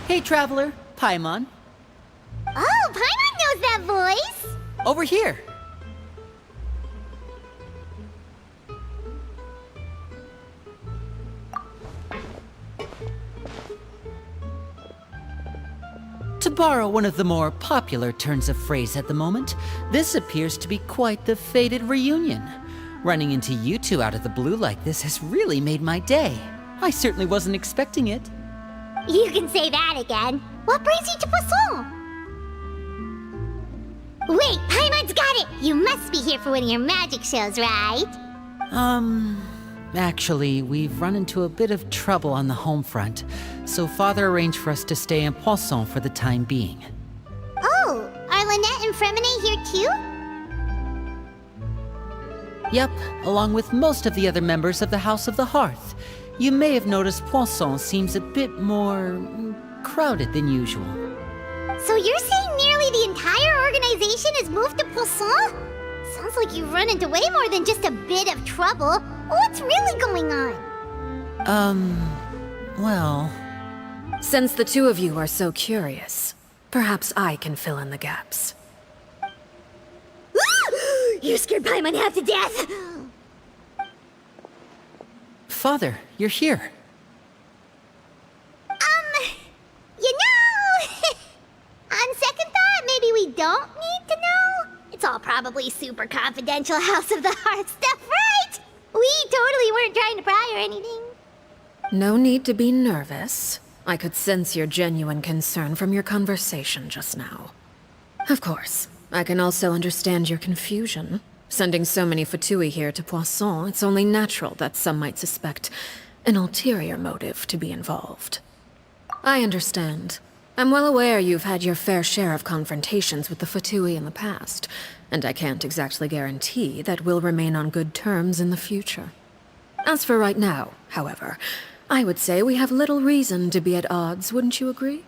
Hey, traveler. Paimon. Oh, Paimon knows that voice! Over here. To borrow one of the more popular turns of phrase at the moment, this appears to be quite the fated reunion. Running into you two out of the blue like this has really made my day. I certainly wasn't expecting it. You can say that again. What brings you to Poisson? Wait, Paimon's got it! You must be here for one of your magic shows, right? Actually, we've run into a bit of trouble on the home front, so Father arranged for us to stay in Poisson for the time being. Oh, are Lynette and Fremine here too? Yep, along with most of the other members of the House of the Hearth. You may have noticed Poisson seems a bit more crowded than usual. So you're saying nearly the entire organization has moved to Poisson? Sounds like you've run into way more than just a bit of trouble. What's really going on? Well... Since the two of you are so curious, perhaps I can fill in the gaps. You scared Paimon half to death! Father, you're here. You know... on second thought, maybe we don't need to know? It's all probably super confidential House of the Hearth stuff, right? We totally weren't trying to pry or anything. No need to be nervous. I could sense your genuine concern from your conversation just now. Of course, I can also understand your confusion. Sending so many Fatui here to Poisson, it's only natural that some might suspect an ulterior motive to be involved. I understand. I'm well aware you've had your fair share of confrontations with the Fatui in the past, and I can't exactly guarantee that we'll remain on good terms in the future. As for right now, however, I would say we have little reason to be at odds, wouldn't you agree?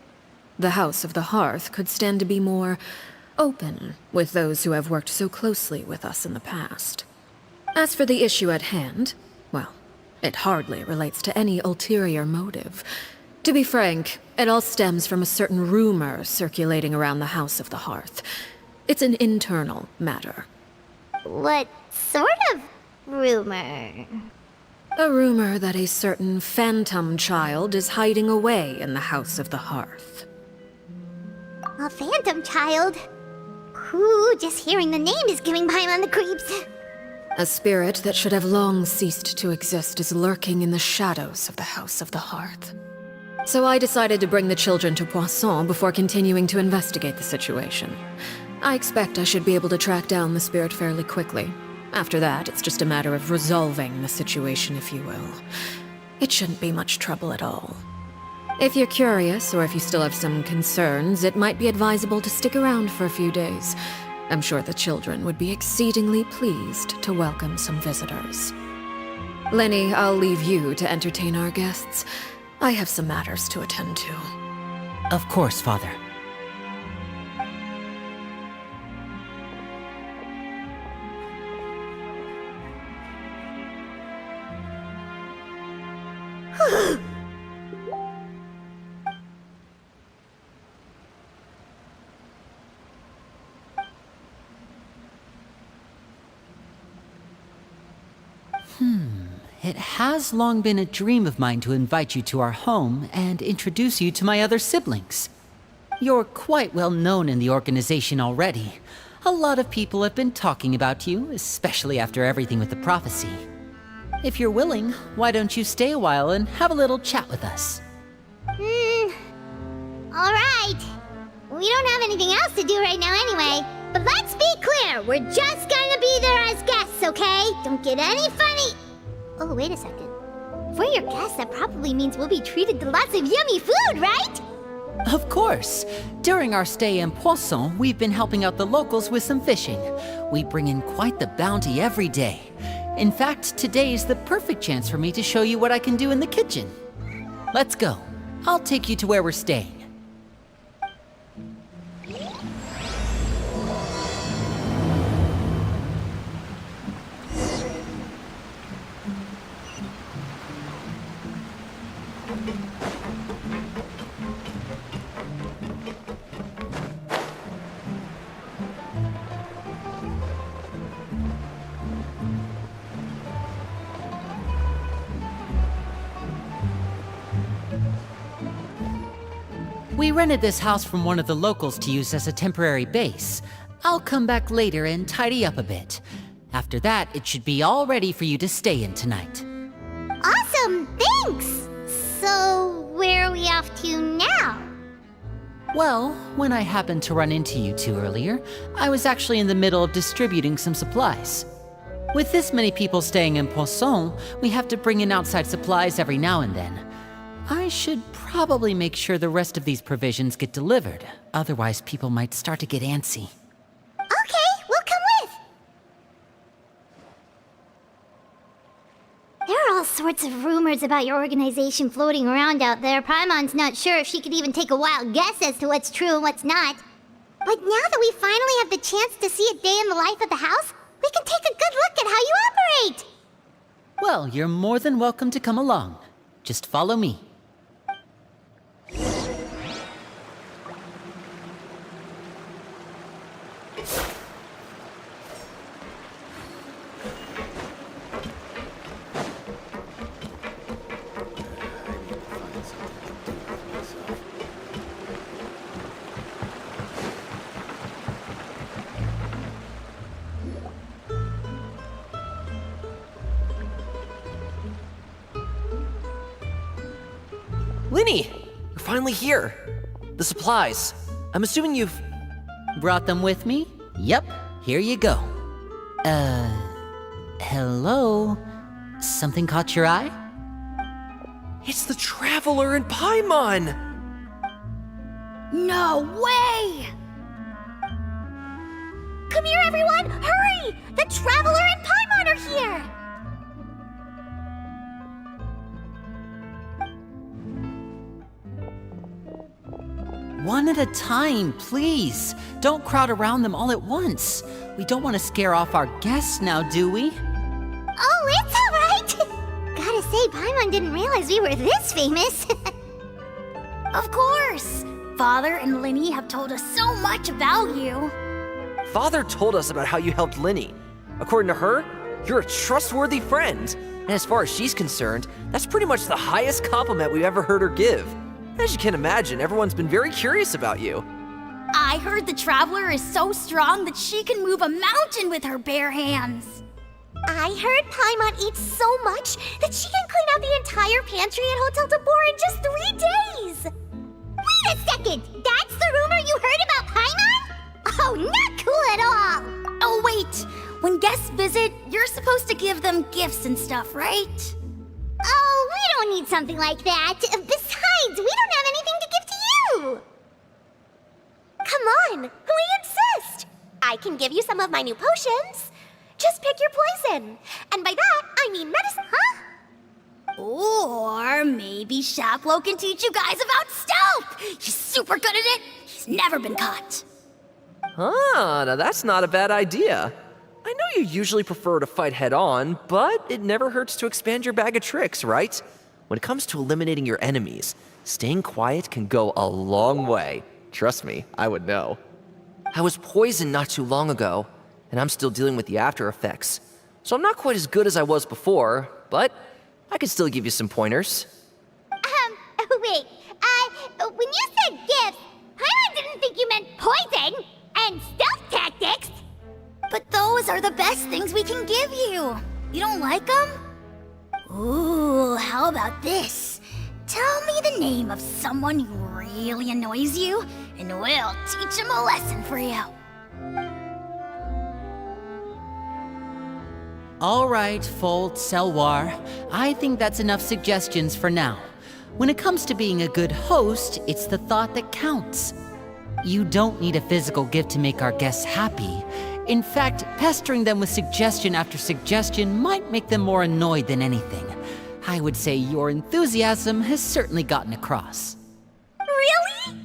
The House of the Hearth could stand to be more open with those who have worked so closely with us in the past. As for the issue at hand, well, it hardly relates to any ulterior motive. To be frank, it all stems from a certain rumor circulating around the House of the Hearth. It's an internal matter. What sort of rumor? A rumor that a certain phantom child is hiding away in the House of the Hearth. A phantom child? Ooh, just hearing the name is giving Paimon the creeps. A spirit that should have long ceased to exist is lurking in the shadows of the House of the Hearth. So I decided to bring the children to Poisson before continuing to investigate the situation. I expect I should be able to track down the spirit fairly quickly. After that, it's just a matter of resolving the situation, if you will. It shouldn't be much trouble at all. If you're curious, or if you still have some concerns, it might be advisable to stick around for a few days. I'm sure the children would be exceedingly pleased to welcome some visitors. Lenny, I'll leave you to entertain our guests. I have some matters to attend to. Of course, Father. It has long been a dream of mine to invite you to our home and introduce you to my other siblings. You're quite well known in the organization already. A lot of people have been talking about you, especially after everything with the prophecy. If you're willing, why don't you stay a while and have a little chat with us? Alright. We don't have anything else to do right now anyway. But let's be clear, we're just gonna be there as guests, okay? Don't get any funny... Oh, wait a second. If we're your guests, that probably means we'll be treated to lots of yummy food, right? Of course. During our stay in Poisson, we've been helping out the locals with some fishing. We bring in quite the bounty every day. In fact, today is the perfect chance for me to show you what I can do in the kitchen. Let's go. I'll take you to where we're staying. We rented this house from one of the locals to use as a temporary base. I'll come back later and tidy up a bit. After that, it should be all ready for you to stay in tonight. Awesome, thanks! So, where are we off to now? Well, when I happened to run into you two earlier, I was actually in the middle of distributing some supplies. With this many people staying in Poisson, we have to bring in outside supplies every now and then. I should probably make sure the rest of these provisions get delivered, otherwise people might start to get antsy. Okay, we'll come with! There are all sorts of rumors about your organization floating around out there. Paimon's not sure if she could even take a wild guess as to what's true and what's not. But now that we finally have the chance to see a day in the life of the house, we can take a good look at how you operate! Well, you're more than welcome to come along. Just follow me. Linny! You're finally here! The supplies. I'm assuming you've... Brought them with me? Yep, here you go. Hello? Something caught your eye? It's the Traveler and Paimon! No way! Come here, everyone! Hurry! The Traveler and Paimon are here! One at a time, please. Don't crowd around them all at once. We don't want to scare off our guests now, do we? Oh, it's all right! Gotta say, Paimon didn't realize we were this famous. Of course! Father and Linny have told us so much about you. Father told us about how you helped Linny. According to her, you're a trustworthy friend. And as far as she's concerned, that's pretty much the highest compliment we've ever heard her give. As you can imagine, everyone's been very curious about you. I heard the Traveler is so strong that she can move a mountain with her bare hands. I heard Paimon eats so much that she can clean out the entire pantry at Hotel de Boer in just 3 days! Wait a second! That's the rumor you heard about Paimon? Oh, not cool at all! Oh, wait! When guests visit, you're supposed to give them gifts and stuff, right? Oh, we don't need something like that. Besides, we don't have anything to give to you! Come on, we insist! I can give you some of my new potions. Just pick your poison. And by that, I mean medicine, huh? Or maybe Shaplo can teach you guys about stealth! He's super good at it! He's never been caught! Ah, now that's not a bad idea. I know you usually prefer to fight head-on, but it never hurts to expand your bag of tricks, right? When it comes to eliminating your enemies, staying quiet can go a long way. Trust me, I would know. I was poisoned not too long ago, and I'm still dealing with the after effects. So I'm not quite as good as I was before, but I can still give you some pointers. Wait, when you said gifts, Paimon didn't think you meant poison and stealth tactics. But those are the best things we can give you. You don't like them? Ooh, how about this? Tell me the name of someone who really annoys you, and we'll teach him a lesson for you. All right, Fold, Selwar. I think that's enough suggestions for now. When it comes to being a good host, it's the thought that counts. You don't need a physical gift to make our guests happy. In fact, pestering them with suggestion after suggestion might make them more annoyed than anything. I would say your enthusiasm has certainly gotten across. Really?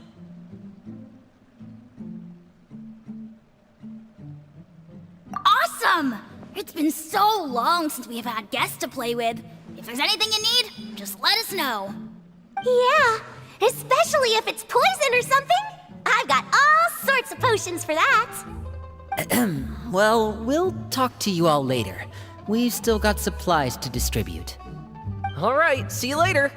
Awesome! It's been so long since we have had guests to play with. If there's anything you need, just let us know. Yeah, especially if it's poison or something. I've got all sorts of potions for that. Well, we'll talk to you all later. We've still got supplies to distribute. All right, see you later.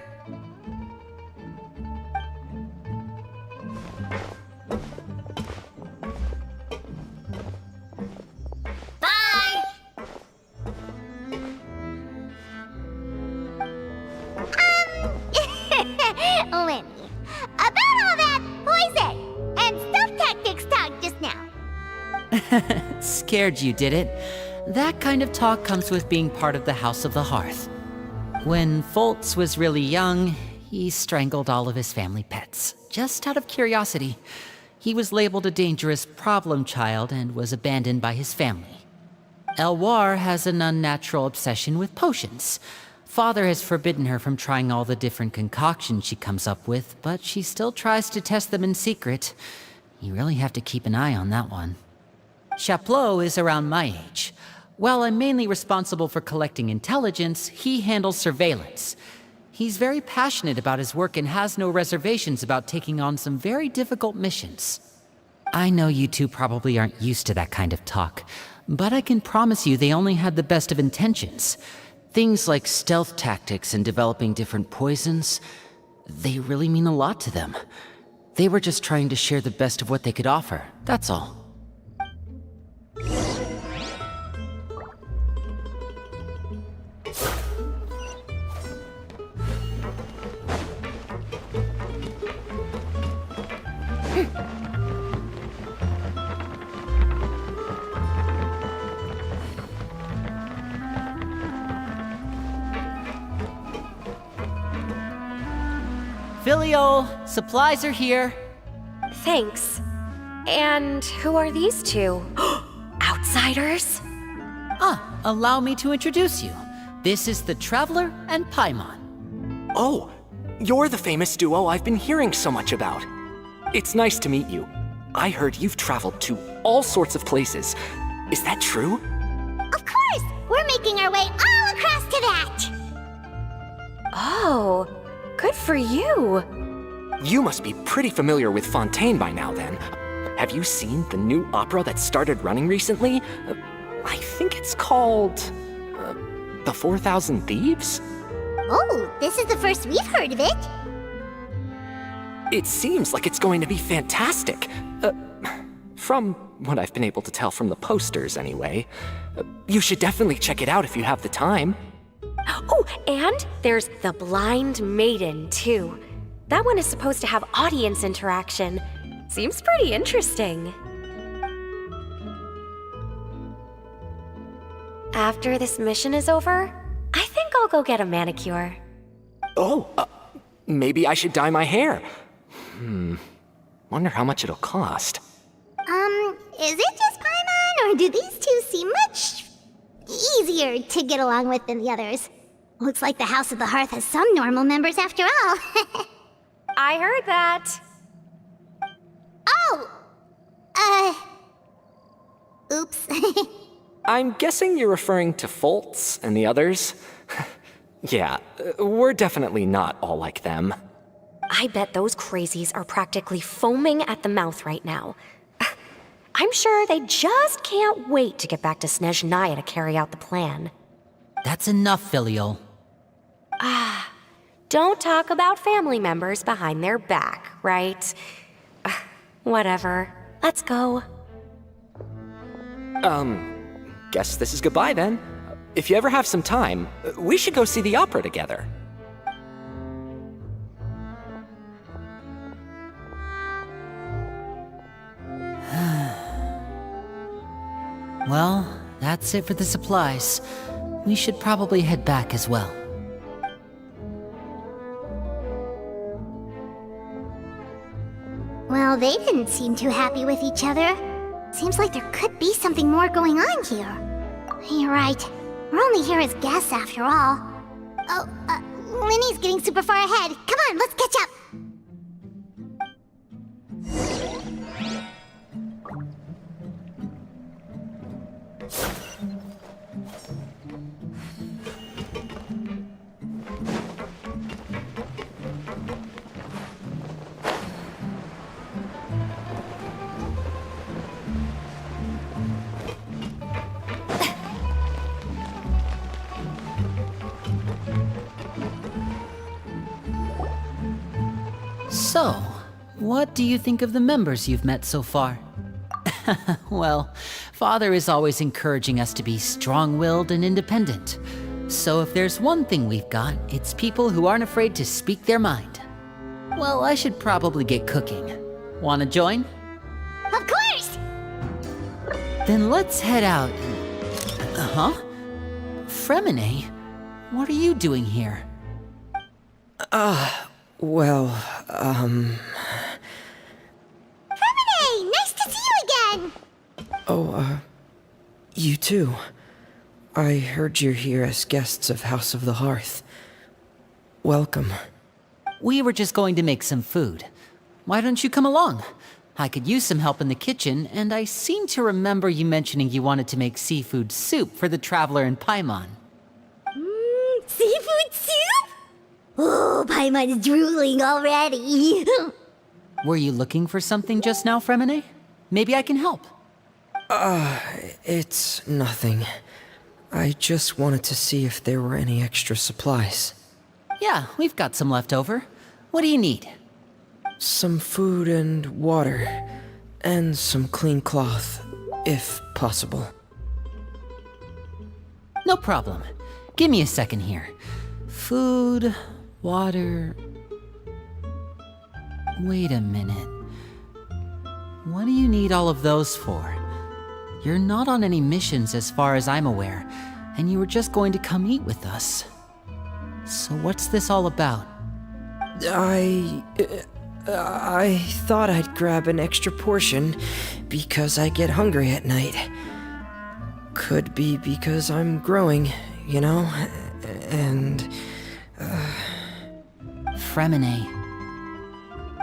Scared you, did it? That kind of talk comes with being part of the House of the Hearth. When Foltz was really young, he strangled all of his family pets, just out of curiosity. He was labeled a dangerous problem child and was abandoned by his family. Elwar has an unnatural obsession with potions. Father has forbidden her from trying all the different concoctions she comes up with, but she still tries to test them in secret. You really have to keep an eye on that one. Chaplot is around my age. While I'm mainly responsible for collecting intelligence, he handles surveillance. He's very passionate about his work and has no reservations about taking on some very difficult missions. I know you two probably aren't used to that kind of talk, but I can promise you they only had the best of intentions. Things like stealth tactics and developing different poisons, they really mean a lot to them. They were just trying to share the best of what they could offer, that's all. Filial, supplies are here. Thanks. And who are these two? Outsiders? Allow me to introduce you. This is the Traveler and Paimon. Oh, you're the famous duo I've been hearing so much about. It's nice to meet you. I heard you've traveled to all sorts of places. Is that true? Of course! We're making our way all across to that! Oh, good for you. You must be pretty familiar with Fontaine by now then. Have you seen the new opera that started running recently? I think it's called... The 4,000 Thieves? Oh, this is the first we've heard of it. It seems like it's going to be fantastic. From what I've been able to tell from the posters, anyway. You should definitely check it out if you have the time. Oh, and there's The Blind Maiden, too. That one is supposed to have audience interaction. Seems pretty interesting. After this mission is over, I think I'll go get a manicure. Oh, maybe I should dye my hair. Wonder how much it'll cost. Is it just Paimon, or do these two seem much easier to get along with than the others? Looks like the House of the Hearth has some normal members after all. I heard that. Oh! Oops. I'm guessing you're referring to Foltz and the others? Yeah, we're definitely not all like them. I bet those crazies are practically foaming at the mouth right now. I'm sure they just can't wait to get back to Snezhnaya to carry out the plan. That's enough, Filial. Don't talk about family members behind their back, right? Whatever. Let's go. Guess this is goodbye then. If you ever have some time, we should go see the opera together. Well, that's it for the supplies. We should probably head back as well. Well, they didn't seem too happy with each other. Seems like there could be something more going on here. You're right. We're only here as guests after all. Oh, Linny's getting super far ahead. Come on, let's catch up. So, what do you think of the members you've met so far? Well, Father is always encouraging us to be strong-willed and independent. So if there's one thing we've got, it's people who aren't afraid to speak their mind. Well, I should probably get cooking. Wanna join? Of course! Then let's head out. Huh? Fremine? What are you doing here? Well, Hey, nice to see you again! you too. I heard you're here as guests of House of the Hearth. Welcome. We were just going to make some food. Why don't you come along? I could use some help in the kitchen, and I seem to remember you mentioning you wanted to make seafood soup for the traveler in Paimon. Seafood soup? Oh, Paimon's drooling already. Were you looking for something just now, Fremine? Maybe I can help. It's nothing. I just wanted to see if there were any extra supplies. Yeah, we've got some left over. What do you need? Some food and water, and some clean cloth, if possible. No problem. Give me a second here. Food, water... Wait a minute. What do you need all of those for? You're not on any missions as far as I'm aware, and you were just going to come eat with us. So what's this all about? I thought I'd grab an extra portion because I get hungry at night. Could be because I'm growing, you know? And... Fremine,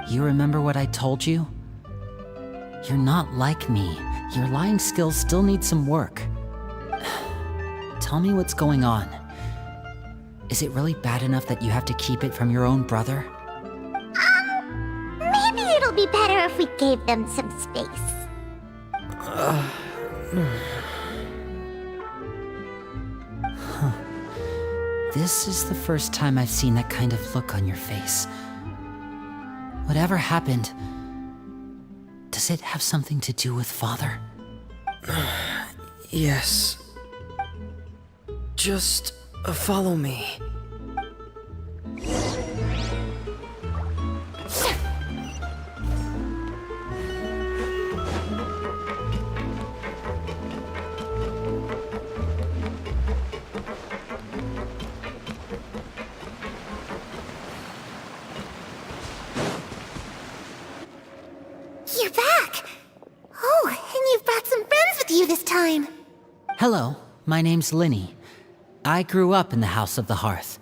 you remember what I told you? You're not like me. Your lying skills still need some work. Tell me what's going on. Is it really bad enough that you have to keep it from your own brother? Maybe it'll be better if we gave them some space. This is the first time I've seen that kind of look on your face. Whatever happened, does it have something to do with Father? yes. Just follow me. You're back! Oh, and you've brought some friends with you this time. Hello, my name's Linny. I grew up in the House of the Hearth.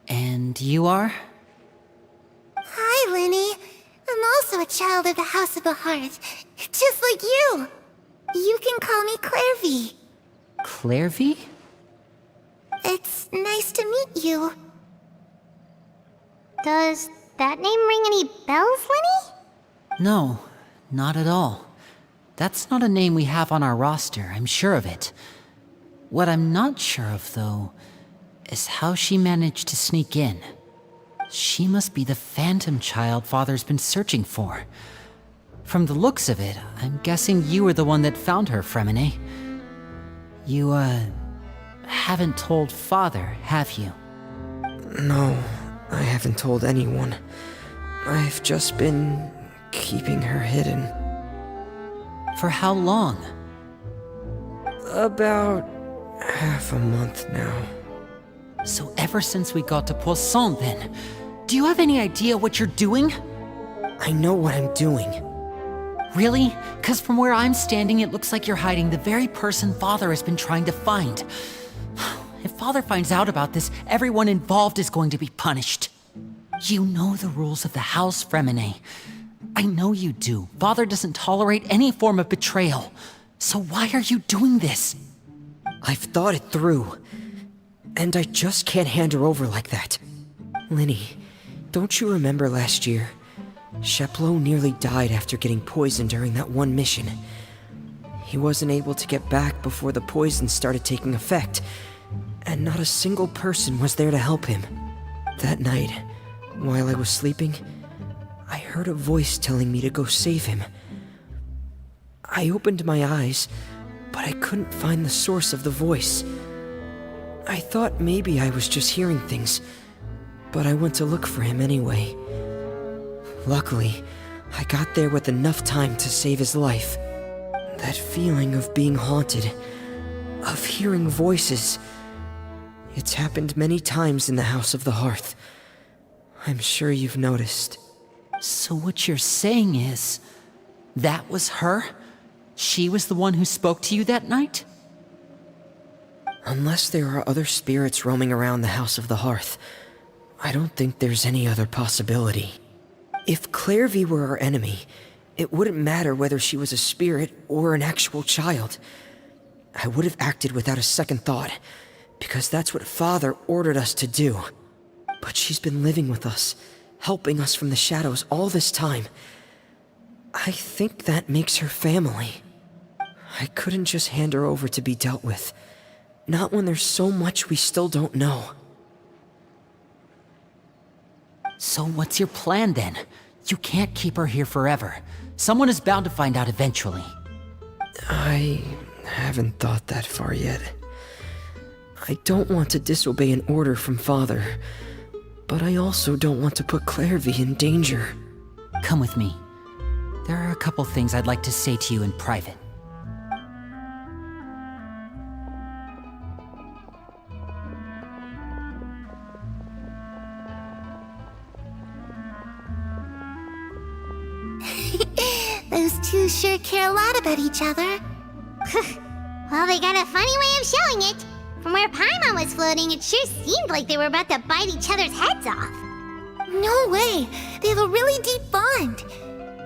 And you are? Hi, Linny. I'm also a child of the House of the Hearth, just like you. You can call me Clairvy. Clairvy? It's nice to meet you. Does that name ring any bells, Linny? No, not at all. That's not a name we have on our roster, I'm sure of it. What I'm not sure of, though, is how she managed to sneak in. She must be the phantom child Father's been searching for. From the looks of it, I'm guessing you were the one that found her, Fremine. You, haven't told Father, have you? No, I haven't told anyone. I've just been keeping her hidden. For how long? About half a month now. So ever since we got to Poisson, then, do you have any idea what you're doing? I know what I'm doing. Really? 'Cause from where I'm standing, it looks like you're hiding the very person Father has been trying to find. If Father finds out about this, everyone involved is going to be punished. You know the rules of the house, Fremine. I know you do. Father doesn't tolerate any form of betrayal. So why are you doing this? I've thought it through. And I just can't hand her over like that. Linny, don't you remember last year? Sheplo nearly died after getting poisoned during that one mission. He wasn't able to get back before the poison started taking effect, and not a single person was there to help him. That night, while I was sleeping, I heard a voice telling me to go save him. I opened my eyes, but I couldn't find the source of the voice. I thought maybe I was just hearing things, but I went to look for him anyway. Luckily, I got there with enough time to save his life. That feeling of being haunted, of hearing voices. It's happened many times in the House of the Hearth. I'm sure you've noticed. So what you're saying is, that was her? She was the one who spoke to you that night? Unless there are other spirits roaming around the House of the Hearth, I don't think there's any other possibility. If Clairvy were our enemy, it wouldn't matter whether she was a spirit or an actual child. I would have acted without a second thought, because that's what Father ordered us to do. But she's been living with us, helping us from the shadows all this time. I think that makes her family. I couldn't just hand her over to be dealt with. Not when there's so much we still don't know. So what's your plan then? You can't keep her here forever. Someone is bound to find out eventually. I haven't thought that far yet. I don't want to disobey an order from Father, but I also don't want to put Clairvy in danger. Come with me. There are a couple things I'd like to say to you in private. Those two sure care a lot about each other. Well, they got a funny way of showing it. From where Paimon was floating, it sure seemed like they were about to bite each other's heads off. No way! They have a really deep bond.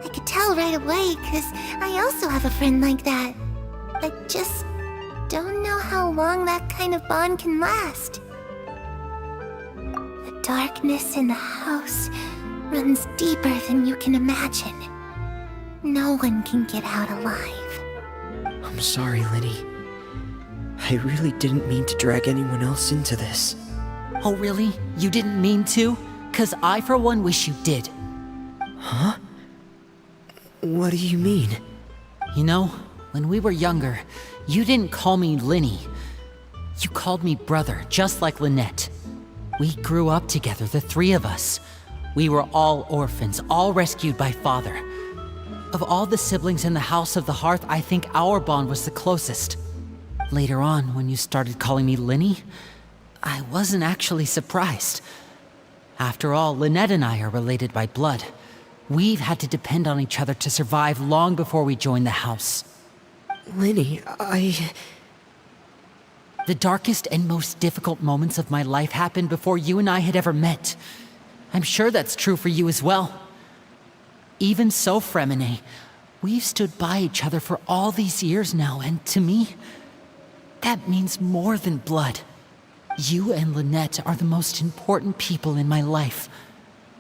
I could tell right away, because I also have a friend like that. I just don't know how long that kind of bond can last. The darkness in the house runs deeper than you can imagine. No one can get out alive. I'm sorry, Linny. I really didn't mean to drag anyone else into this. Oh really? You didn't mean to? 'Cause I for one wish you did. Huh? What do you mean? You know, when we were younger, you didn't call me Linny. You called me brother, just like Lynette. We grew up together, the three of us. We were all orphans, all rescued by Father. Of all the siblings in the House of the Hearth, I think our bond was the closest. Later on, when you started calling me Linny, I wasn't actually surprised. After all, Lynette and I are related by blood. We've had to depend on each other to survive long before we joined the house. Linny, The darkest and most difficult moments of my life happened before you and I had ever met. I'm sure that's true for you as well. Even so, Fremine, we've stood by each other for all these years now, and to me, that means more than blood. You and Lynette are the most important people in my life.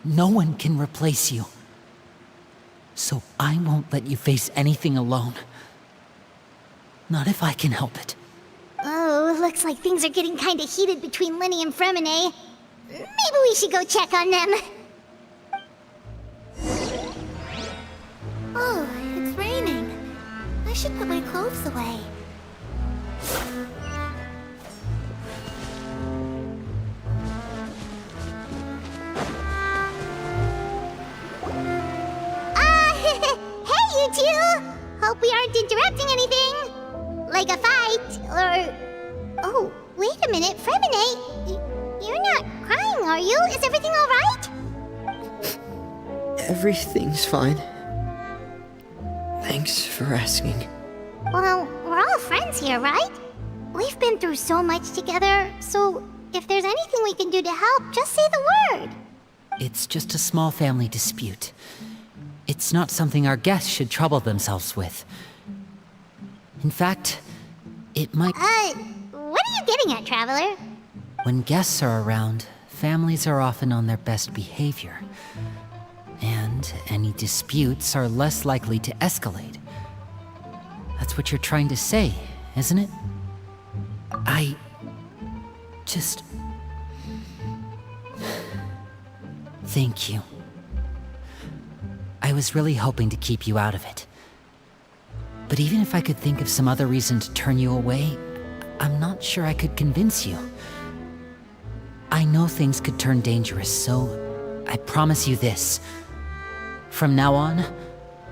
No one can replace you. So I won't let you face anything alone. Not if I can help it. Oh, looks like things are getting kinda heated between Linny and Fremine. Maybe we should go check on them. Oh, it's raining. I should put my clothes away. Hey, you two! Hope we aren't interrupting anything. Like a fight, or... Oh, wait a minute, Fremine. You're not crying, are you? Is everything alright? everything's fine. Thanks for asking. Well, we're all friends here, right? We've been through so much together, so if there's anything we can do to help, just say the word. It's just a small family dispute. It's not something our guests should trouble themselves with. In fact, it might... What are you getting at, Traveler? When guests are around, families are often on their best behavior. And any disputes are less likely to escalate. That's what you're trying to say, isn't it? I... just... Thank you. I was really hoping to keep you out of it. But even if I could think of some other reason to turn you away, I'm not sure I could convince you. I know things could turn dangerous, so I promise you this. From now on,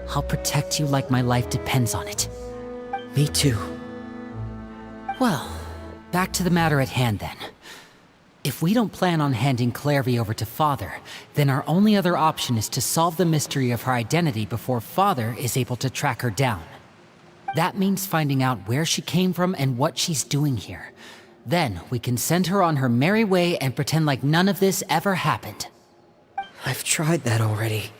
I'll protect you like my life depends on it. Me too. Well, back to the matter at hand then. If we don't plan on handing Clairvy over to Father, then our only other option is to solve the mystery of her identity before Father is able to track her down. That means finding out where she came from and what she's doing here. Then we can send her on her merry way and pretend like none of this ever happened. I've tried that already.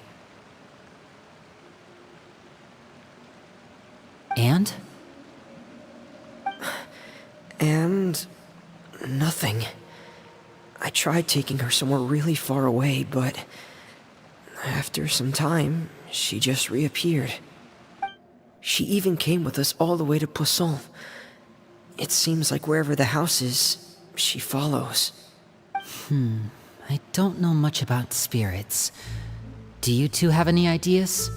And? And... nothing. I tried taking her somewhere really far away, but... after some time, she just reappeared. She even came with us all the way to Poisson. It seems like wherever the house is, she follows. I don't know much about spirits. Do you two have any ideas?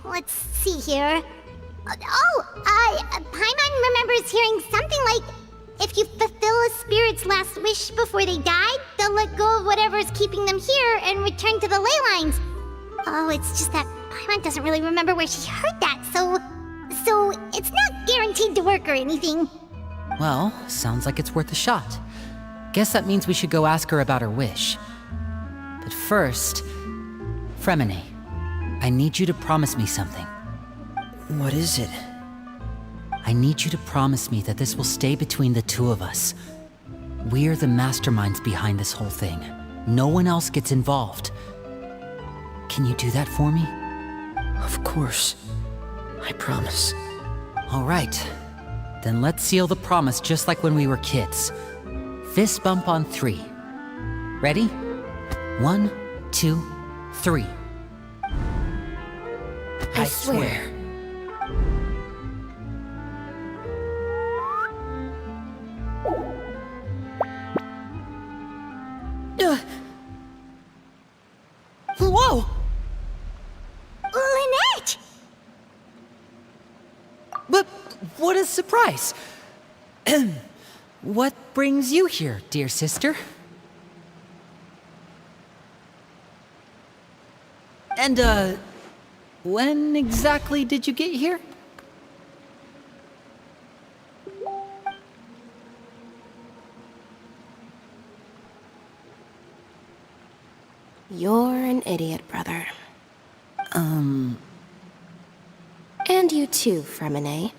Let's see here. Paimon remembers hearing something like, if you fulfill a spirit's last wish before they die, they'll let go of whatever's keeping them here and return to the ley lines. Oh, it's just that Paimon doesn't really remember where she heard that, so it's not guaranteed to work or anything. Well, sounds like it's worth a shot. Guess that means we should go ask her about her wish. But first, Fremine, I need you to promise me something. What is it? I need you to promise me that this will stay between the two of us. We're the masterminds behind this whole thing. No one else gets involved. Can you do that for me? Of course. I promise. All right. Then let's seal the promise just like when we were kids. Fist bump on 3. Ready? 1, 2, 3. I swear. Whoa! Lynette! But what a surprise! What brings you here, dear sister? And, when exactly did you get here? You're an idiot, brother. And you too, Fremine.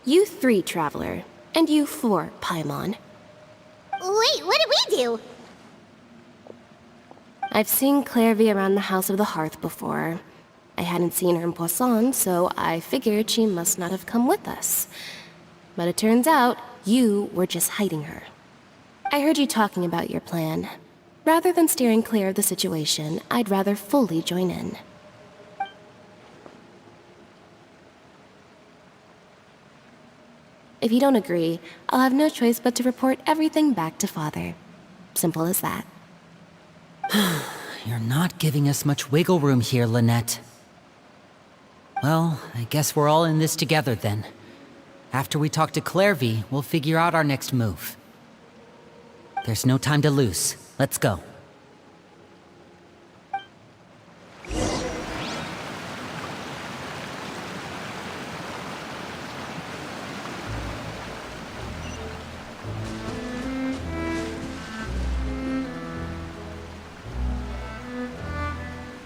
You 3, Traveler. And you 4, Paimon. Wait, what did we do? I've seen Clairvy around the House of the Hearth before. I hadn't seen her in Poisson, so I figured she must not have come with us. But it turns out, you were just hiding her. I heard you talking about your plan. Rather than steering clear of the situation, I'd rather fully join in. If you don't agree, I'll have no choice but to report everything back to Father. Simple as that. You're not giving us much wiggle room here, Lynette. Well, I guess we're all in this together then. After we talk to Clairvy, we'll figure out our next move. There's no time to lose. Let's go.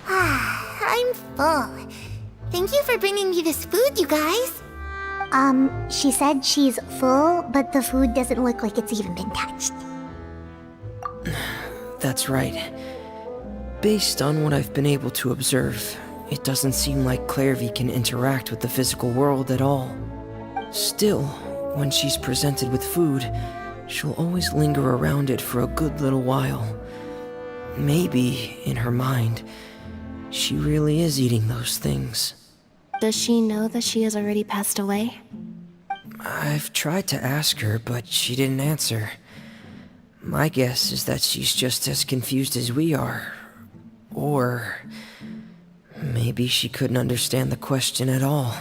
I'm full. Thank you for bringing me this food, you guys. She said she's full, but the food doesn't look like it's even been touched. That's right. Based on what I've been able to observe, it doesn't seem like Clairvy can interact with the physical world at all. Still, when she's presented with food, she'll always linger around it for a good little while. Maybe, in her mind, she really is eating those things. Does she know that she has already passed away? I've tried to ask her, but she didn't answer. My guess is that she's just as confused as we are. Or... maybe she couldn't understand the question at all.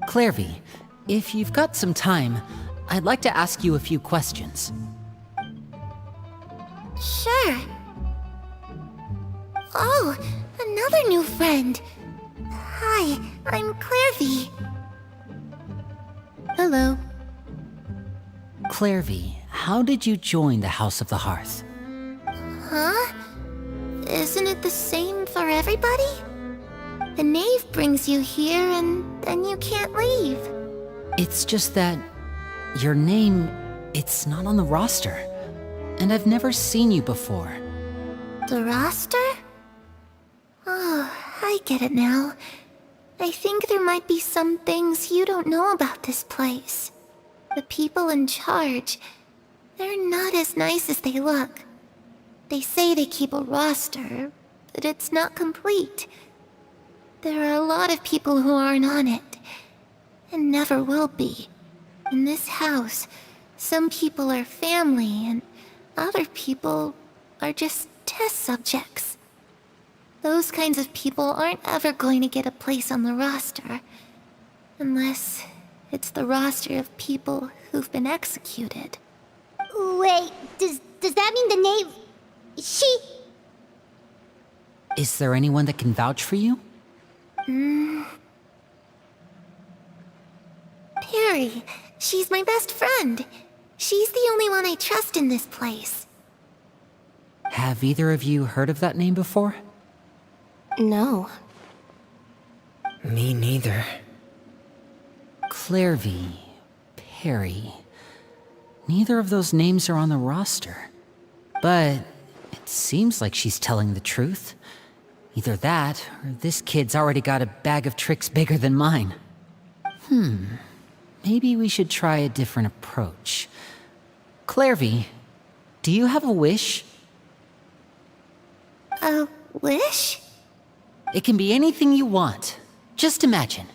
Clairvy, if you've got some time, I'd like to ask you a few questions. Sure. Oh, Another new friend. Hi, I'm Clairvy. Hello. Clairvy, how did you join the House of the Hearth? Huh? Isn't it the same for everybody? The knave brings you here and then you can't leave. It's just that your name, it's not on the roster. And I've never seen you before. The roster? Oh, I get it now. I think there might be some things you don't know about this place. The people in charge, they're not as nice as they look. They say they keep a roster, but it's not complete. There are a lot of people who aren't on it, and never will be. In this house, some people are family, and other people are just test subjects. Those kinds of people aren't ever going to get a place on the roster, unless it's the roster of people who've been executed. Wait, does that mean the knave... She... Is there anyone that can vouch for you? Perry, she's my best friend. She's the only one I trust in this place. Have either of you heard of that name before? No. Me neither. Clairvy, Perry. Neither of those names are on the roster. But it seems like she's telling the truth. Either that, or this kid's already got a bag of tricks bigger than mine. Maybe we should try a different approach. Clairvy, do you have a wish? A wish? It can be anything you want. Just imagine.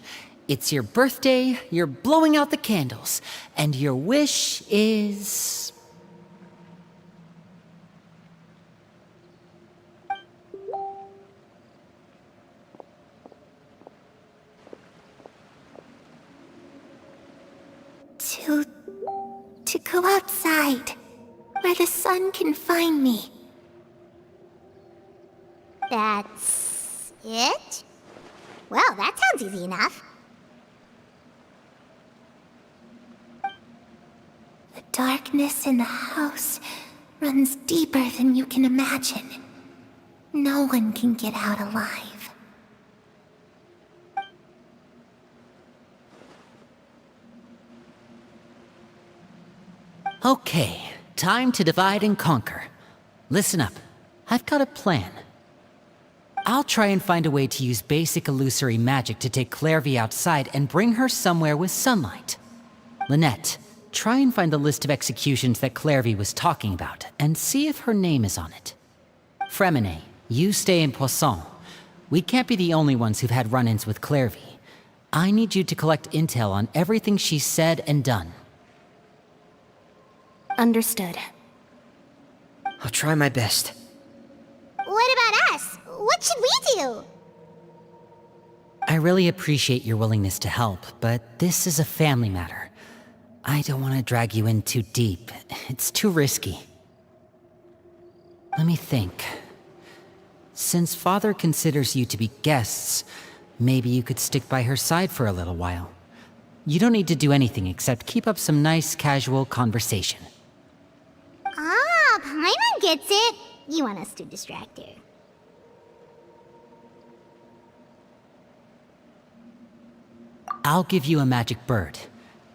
It's your birthday, you're blowing out the candles, and your wish is... To go outside, where the sun can find me. That's... it? Well, that sounds easy enough. The darkness in the house runs deeper than you can imagine. No one can get out alive. Okay, time to divide and conquer. Listen up, I've got a plan. I'll try and find a way to use basic illusory magic to take Clairvy outside and bring her somewhere with sunlight. Lynette, try and find the list of executions that Clairvy was talking about, and see if her name is on it. Fremine, you stay in Poisson. We can't be the only ones who've had run-ins with Clairvy. I need you to collect intel on everything she's said and done. Understood. I'll try my best. What about us? What should we do? I really appreciate your willingness to help, but this is a family matter. I don't want to drag you in too deep. It's too risky. Let me think. Since Father considers you to be guests, maybe you could stick by her side for a little while. You don't need to do anything except keep up some nice, casual conversation. Ah, Paimon gets it. You want us to distract her. I'll give you a magic bird.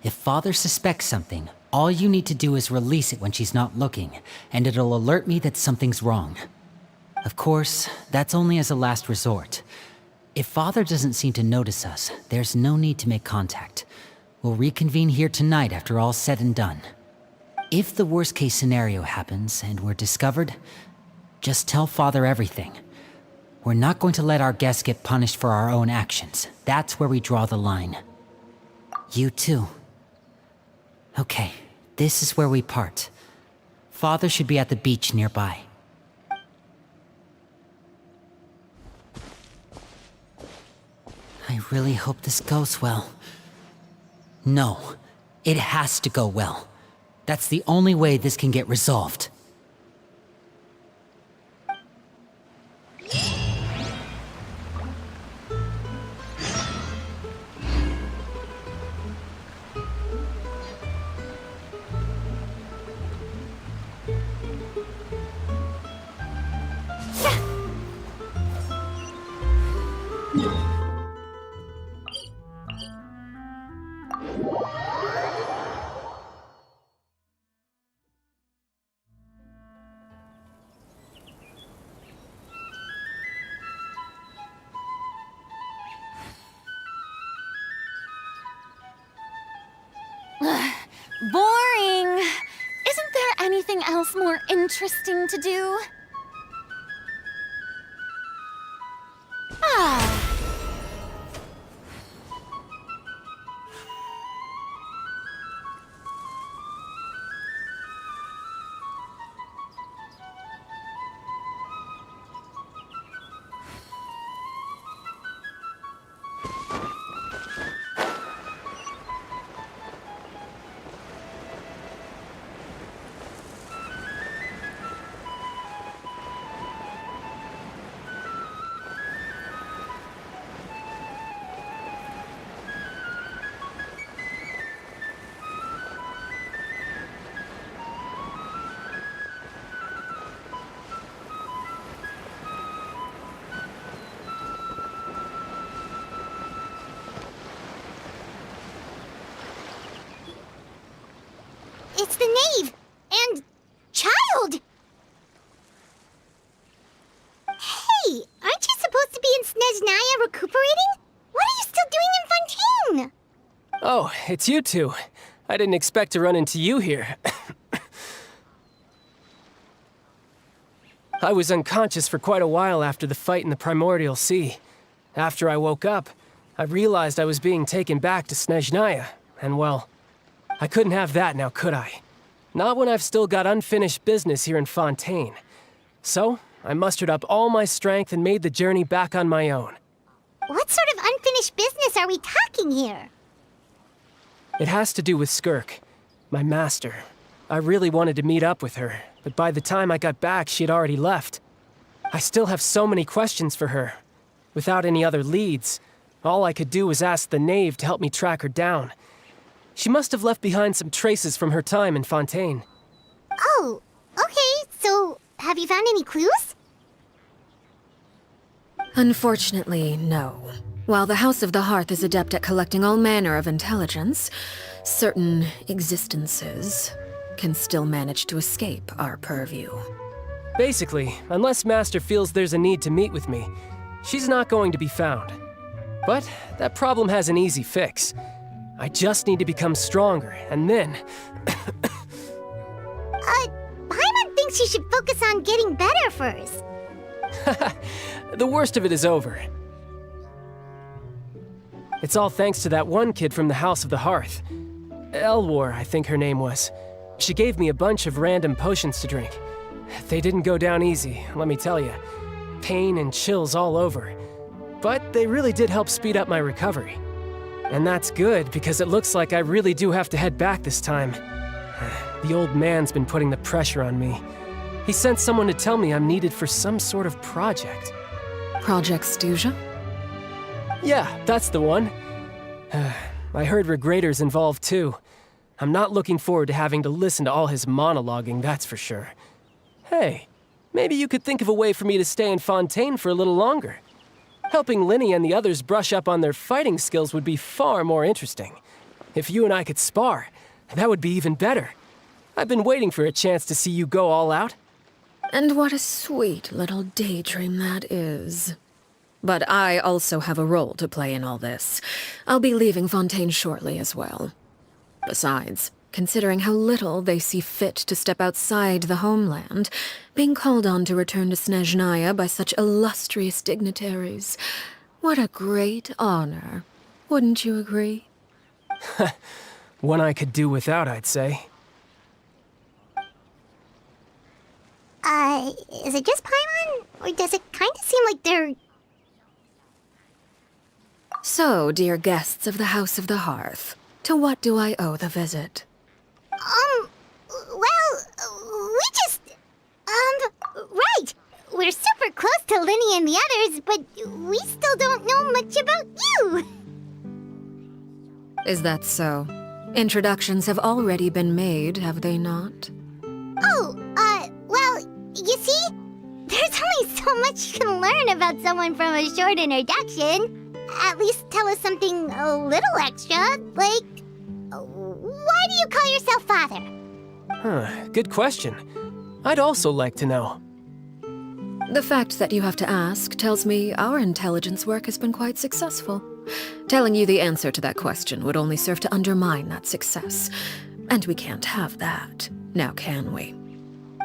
If Father suspects something, all you need to do is release it when she's not looking, and it'll alert me that something's wrong. Of course, that's only as a last resort. If Father doesn't seem to notice us, there's no need to make contact. We'll reconvene here tonight after all's said and done. If the worst-case scenario happens and we're discovered, just tell Father everything. We're not going to let our guests get punished for our own actions. That's where we draw the line. You too. Okay, this is where we part. Father should be at the beach nearby. I really hope this goes well. No, it has to go well. That's the only way this can get resolved. Boring! Isn't there anything else more interesting to do? Ah. It's the knave! And... child! Hey, aren't you supposed to be in Snezhnaya recuperating? What are you still doing in Fontaine? Oh, it's you two. I didn't expect to run into you here. I was unconscious for quite a while after the fight in the Primordial Sea. After I woke up, I realized I was being taken back to Snezhnaya, and well, I couldn't have that now, could I? Not when I've still got unfinished business here in Fontaine. So, I mustered up all my strength and made the journey back on my own. What sort of unfinished business are we talking here? It has to do with Skirk, my master. I really wanted to meet up with her, but by the time I got back, she had already left. I still have so many questions for her. Without any other leads, all I could do was ask the knave to help me track her down. She must have left behind some traces from her time in Fontaine. Oh, okay, so have you found any clues? Unfortunately, no. While the House of the Hearth is adept at collecting all manner of intelligence, certain existences can still manage to escape our purview. Basically, unless Master feels there's a need to meet with me, she's not going to be found. But that problem has an easy fix. I just need to become stronger, and then... Paimon thinks you should focus on getting better first. The worst of it is over. It's all thanks to that one kid from the House of the Hearth. Elwar, I think her name was. She gave me a bunch of random potions to drink. They didn't go down easy, let me tell you. Pain and chills all over. But they really did help speed up my recovery. And that's good, because it looks like I really do have to head back this time. The old man's been putting the pressure on me. He sent someone to tell me I'm needed for some sort of project. Project Stuja? Yeah, that's the one. I heard Regrader's involved too. I'm not looking forward to having to listen to all his monologuing, that's for sure. Hey, maybe you could think of a way for me to stay in Fontaine for a little longer. Helping Linny and the others brush up on their fighting skills would be far more interesting. If you and I could spar, that would be even better. I've been waiting for a chance to see you go all out. And what a sweet little daydream that is. But I also have a role to play in all this. I'll be leaving Fontaine shortly as well. Besides, considering how little they see fit to step outside the homeland, being called on to return to Snezhnaya by such illustrious dignitaries, what a great honor. Wouldn't you agree? One I could do without, I'd say. Is it just Paimon? Or does it kind of seem like they're... So, dear guests of the House of the Hearth, to what do I owe the visit? We just... right! We're super close to Linny and the others, but we still don't know much about you! Is that so? Introductions have already been made, have they not? Well, you see? There's only so much you can learn about someone from a short introduction. At least tell us something a little extra, like... Why do you call yourself father? Huh, good question. I'd also like to know. The fact that you have to ask tells me our intelligence work has been quite successful. Telling you the answer to that question would only serve to undermine that success. And we can't have that, now can we?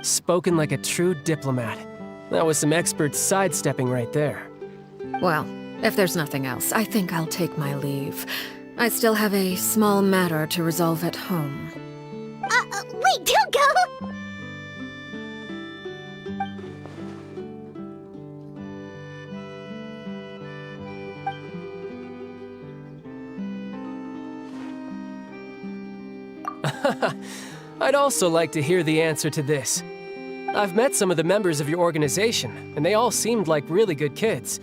Spoken like a true diplomat. That was some expert sidestepping right there. Well, if there's nothing else, I think I'll take my leave. I still have a small matter to resolve at home. Wait, don't go! I'd also like to hear the answer to this. I've met some of the members of your organization, and they all seemed like really good kids.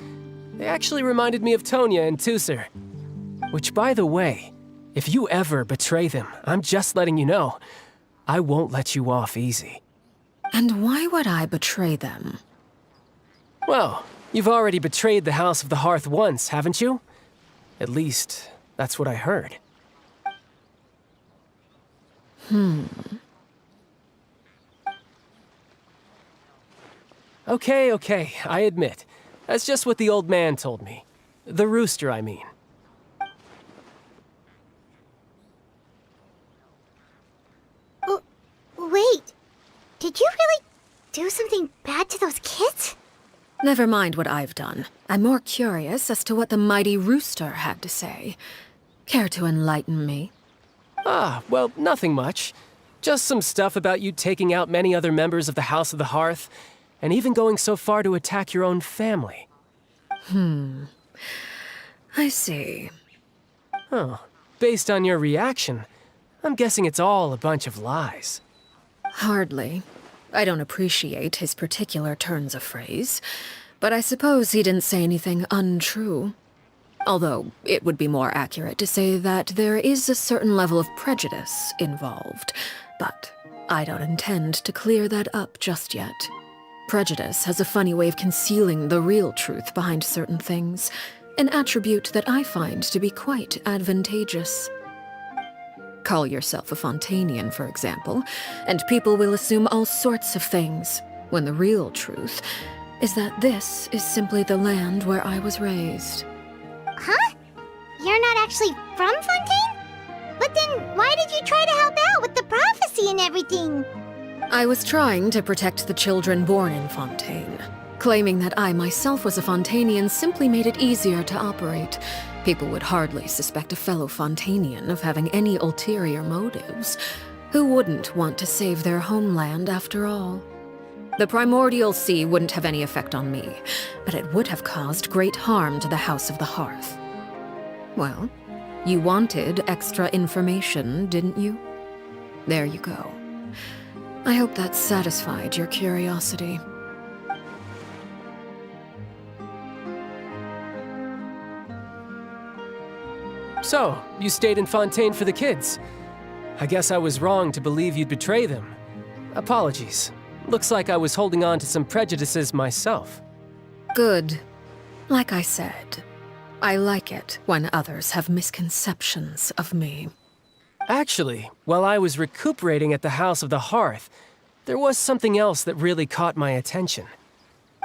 They actually reminded me of Tonya and Tusser. Which, by the way, if you ever betray them, I'm just letting you know, I won't let you off easy. And why would I betray them? Well, you've already betrayed the House of the Hearth once, haven't you? At least, that's what I heard. Okay, I admit. That's just what the old man told me. The rooster, I mean. Wait, did you really do something bad to those kids? Never mind what I've done. I'm more curious as to what the mighty rooster had to say. Care to enlighten me? Well, nothing much. Just some stuff about you taking out many other members of the House of the Hearth, and even going so far to attack your own family. I see. Oh, based on your reaction, I'm guessing it's all a bunch of lies. Hardly. I don't appreciate his particular turns of phrase, but I suppose he didn't say anything untrue. Although, it would be more accurate to say that there is a certain level of prejudice involved, but I don't intend to clear that up just yet. Prejudice has a funny way of concealing the real truth behind certain things, an attribute that I find to be quite advantageous. Call yourself a Fontanian, for example, and people will assume all sorts of things, when the real truth is that this is simply the land where I was raised. Huh? You're not actually from Fontaine? But then why did you try to help out with the prophecy and everything? I was trying to protect the children born in Fontaine. Claiming that I myself was a Fontanian simply made it easier to operate. People would hardly suspect a fellow Fontanian of having any ulterior motives. Who wouldn't want to save their homeland after all? The primordial sea wouldn't have any effect on me, but it would have caused great harm to the House of the Hearth. Well, you wanted extra information, didn't you? There you go. I hope that satisfied your curiosity. So, you stayed in Fontaine for the kids. I guess I was wrong to believe you'd betray them. Apologies. Looks like I was holding on to some prejudices myself. Good. Like I said, I like it when others have misconceptions of me. Actually, while I was recuperating at the House of the Hearth, there was something else that really caught my attention.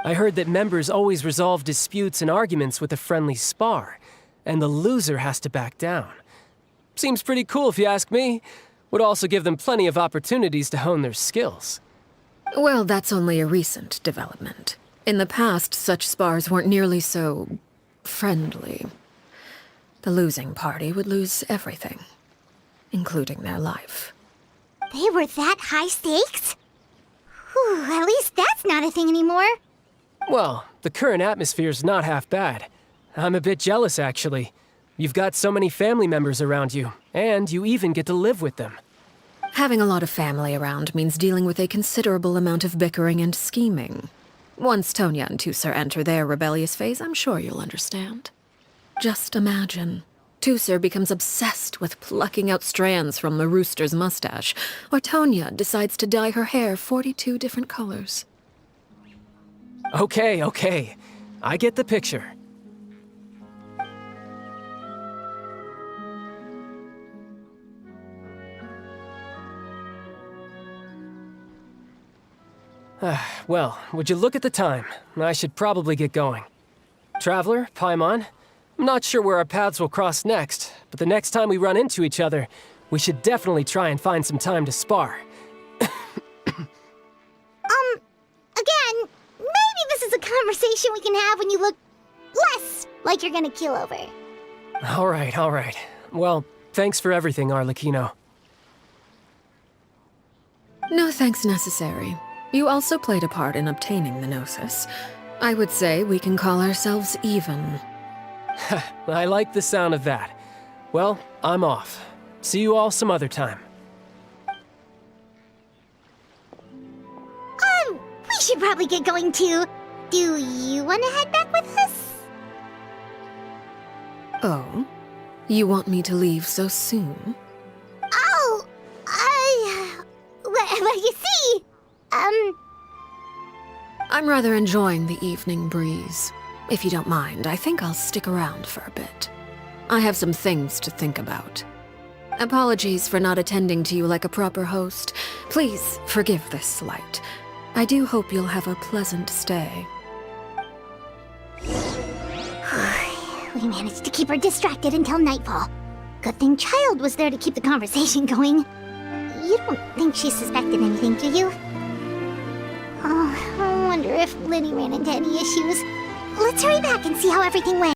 I heard that members always resolve disputes and arguments with a friendly spar, and the loser has to back down. Seems pretty cool if you ask me. Would also give them plenty of opportunities to hone their skills. Well, that's only a recent development. In the past, such spars weren't nearly so friendly. The losing party would lose everything, including their life. They were that high stakes? Whew, at least that's not a thing anymore. Well, the current atmosphere's not half bad. I'm a bit jealous, actually. You've got so many family members around you, and you even get to live with them. Having a lot of family around means dealing with a considerable amount of bickering and scheming. Once Tonya and Tusser enter their rebellious phase, I'm sure you'll understand. Just imagine. Tusser becomes obsessed with plucking out strands from the rooster's mustache, or Tonya decides to dye her hair 42 different colors. Okay. I get the picture. Well, would you look at the time? I should probably get going. Traveler, Paimon, I'm not sure where our paths will cross next, but the next time we run into each other, we should definitely try and find some time to spar. Again, maybe this is a conversation we can have when you look less like you're gonna keel over. All right. Well, thanks for everything, Arlecchino. No thanks necessary. You also played a part in obtaining the Gnosis. I would say we can call ourselves even. I like the sound of that. Well, I'm off. See you all some other time. We should probably get going too. Do you want to head back with us? Oh? You want me to leave so soon? Oh, well, you see, I'm rather enjoying the evening breeze. If you don't mind, I think I'll stick around for a bit. I have some things to think about. Apologies for not attending to you like a proper host. Please forgive this slight. I do hope you'll have a pleasant stay. We managed to keep her distracted until nightfall. Good thing Child was there to keep the conversation going. You don't think she suspected anything, do you? Oh, I wonder if Liddy ran into any issues. Let's hurry back and see how everything went.